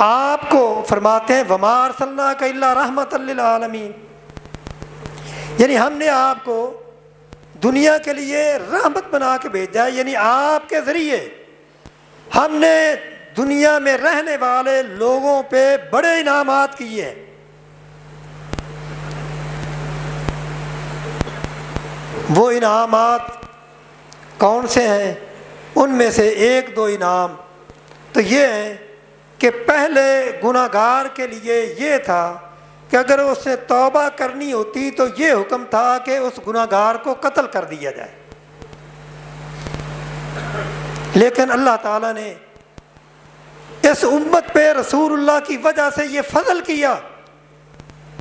آپ کو فرماتے ہیں وما ارسلناک الا رحمۃ للعالمین، یعنی ہم نے آپ کو دنیا کے لیے رحمت بنا کے بھیجا ہے، یعنی آپ کے ذریعے ہم نے دنیا میں رہنے والے لوگوں پہ بڑے انعامات کیے ہیں۔ وہ انعامات کون سے ہیں؟ ان میں سے ایک دو انعام تو یہ ہیں کہ پہلے گناہ گار کے لیے یہ تھا کہ اگر اس نے توبہ کرنی ہوتی تو یہ حکم تھا کہ اس گناہ گار کو قتل کر دیا جائے، لیکن اللہ تعالیٰ نے اس امت پہ رسول اللہ کی وجہ سے یہ فضل کیا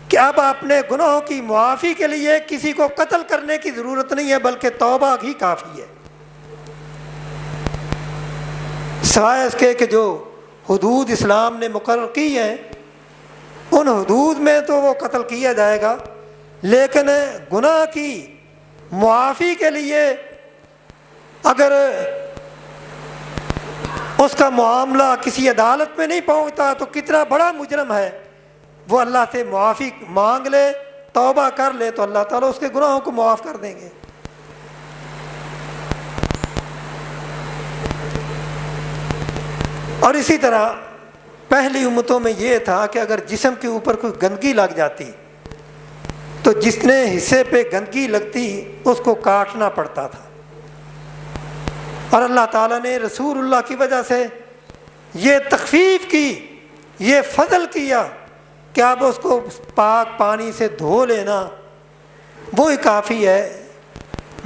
کہ اب اپنے گناہوں کی معافی کے لیے کسی کو قتل کرنے کی ضرورت نہیں ہے، بلکہ توبہ ہی کافی ہے، سوائے اس کے کہ جو حدود اسلام نے مقرر کی ہیں ان حدود میں تو وہ قتل کیا جائے گا، لیکن گناہ کی معافی کے لیے اگر اس کا معاملہ کسی عدالت میں نہیں پہنچتا تو کتنا بڑا مجرم ہے، وہ اللہ سے معافی مانگ لے، توبہ کر لے تو اللہ تعالیٰ اس کے گناہوں کو معاف کر دیں گے۔ اور اسی طرح پہلی امتوں میں یہ تھا کہ اگر جسم کے اوپر کوئی گندگی لگ جاتی تو جتنے حصے پہ گندگی لگتی اس کو کاٹنا پڑتا تھا، اور اللہ تعالیٰ نے رسول اللہ کی وجہ سے یہ تخفیف کی، یہ فضل کیا کہ اب اس کو پاک پانی سے دھو لینا وہی کافی ہے،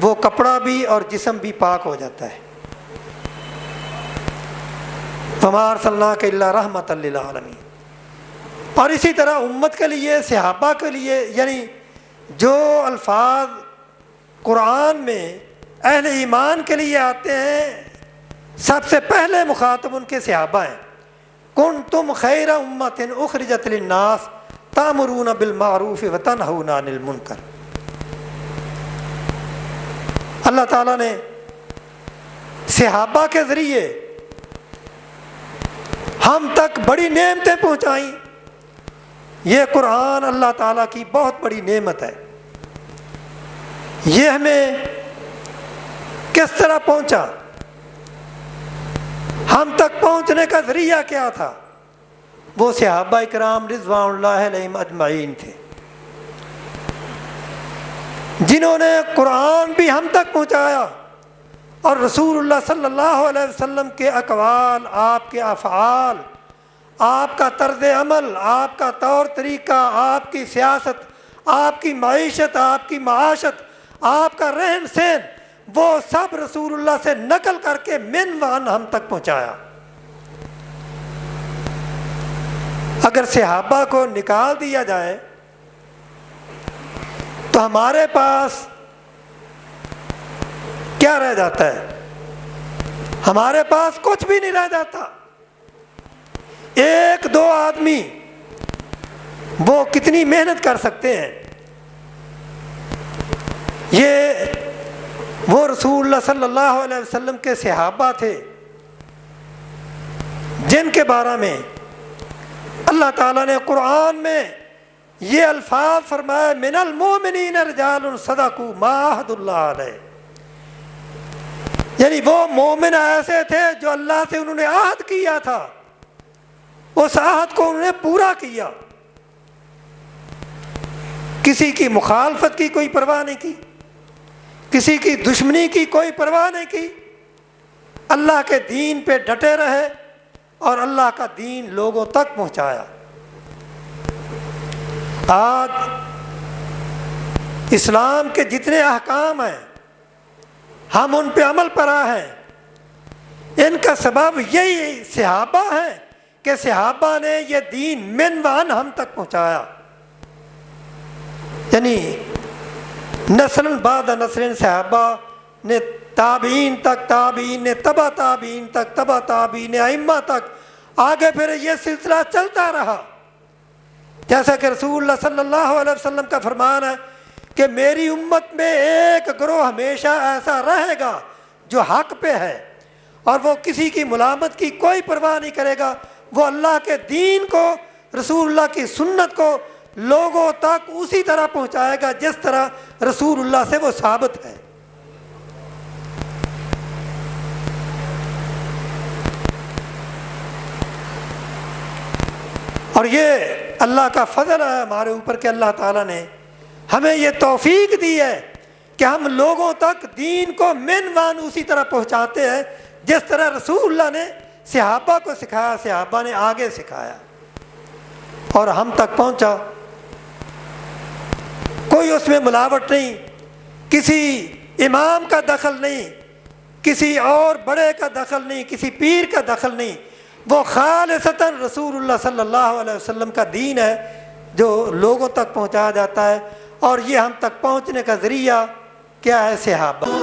وہ کپڑا بھی اور جسم بھی پاک ہو جاتا ہے۔ وما ارسلناک الا رحمۃ للعالمین۔ اور اسی طرح امت کے لیے، صحابہ کے لیے، یعنی جو الفاظ قرآن میں اہل ایمان کے لیے آتے ہیں سب سے پہلے مخاطب ان کے صحابہ ہیں۔ کنتم خیر امۃ اخرجت للناس تأمرون بالمعروف وتنہون عن المنکر۔ اللہ تعالیٰ نے صحابہ کے ذریعے ہم تک بڑی نعمتیں پہنچائیں۔ یہ قرآن اللہ تعالیٰ کی بہت بڑی نعمت ہے۔ یہ ہمیں کس طرح پہنچا؟ ہم تک پہنچنے کا ذریعہ کیا تھا؟ وہ صحابہ کرام رضوان اللہ علیہم اجمعین تھے، جنہوں نے قرآن بھی ہم تک پہنچایا، اور رسول اللہ صلی اللہ علیہ وسلم کے اقوال، آپ کے افعال، آپ کا طرز عمل، آپ کا طور طریقہ، آپ کی سیاست، آپ کی معیشت، آپ کی معاشت، آپ کا رہن سہن، وہ سب رسول اللہ سے نقل کر کے من وان ہم تک پہنچایا۔ اگر صحابہ کو نکال دیا جائے تو ہمارے پاس کیا رہ جاتا ہے؟ ہمارے پاس کچھ بھی نہیں رہ جاتا۔ ایک دو آدمی وہ کتنی محنت کر سکتے ہیں؟ یہ وہ رسول اللہ صلی اللہ علیہ وسلم کے صحابہ تھے جن کے بارے میں اللہ تعالیٰ نے قرآن میں یہ الفاظ فرمائے من المؤمنین رجال صدقوا ما عاہدوا اللہ علیہ، یعنی وہ مومن ایسے تھے جو اللہ سے انہوں نے عہد کیا تھا، اس عہد کو انہوں نے پورا کیا، کسی کی مخالفت کی کوئی پرواہ نہیں کی، کسی کی دشمنی کی کوئی پرواہ نہیں کی، اللہ کے دین پہ ڈٹے رہے اور اللہ کا دین لوگوں تک پہنچایا۔ آج اسلام کے جتنے احکام ہیں ہم ان پہ عمل پیرا ہیں، ان کا سبب یہی صحابہ ہیں کہ صحابہ نے یہ دین من وان ہم تک پہنچایا، یعنی نسل بعد نسل صحابہ نے تابعین تک، تابعین نے تبع تابعین تک، تبع تابعین ائمہ تک، آگے پھر یہ سلسلہ چلتا رہا، جیسا کہ رسول اللہ صلی اللہ علیہ وسلم کا فرمان ہے کہ میری امت میں ایک گروہ ہمیشہ ایسا رہے گا جو حق پہ ہے اور وہ کسی کی ملامت کی کوئی پرواہ نہیں کرے گا، وہ اللہ کے دین کو، رسول اللہ کی سنت کو لوگوں تک اسی طرح پہنچائے گا جس طرح رسول اللہ سے وہ ثابت ہے۔ اور یہ اللہ کا فضل ہے ہمارے اوپر کہ اللہ تعالیٰ نے ہمیں یہ توفیق دی ہے کہ ہم لوگوں تک دین کو من وان اسی طرح پہنچاتے ہیں جس طرح رسول اللہ نے صحابہ کو سکھایا، صحابہ نے آگے سکھایا اور ہم تک پہنچا۔ کوئی اس میں ملاوٹ نہیں، کسی امام کا دخل نہیں، کسی اور بڑے کا دخل نہیں، کسی پیر کا دخل نہیں، وہ خالصتاً رسول اللہ صلی اللہ علیہ وسلم کا دین ہے جو لوگوں تک پہنچایا جاتا ہے، اور یہ ہم تک پہنچنے کا ذریعہ کیا ہے؟ صحابہ۔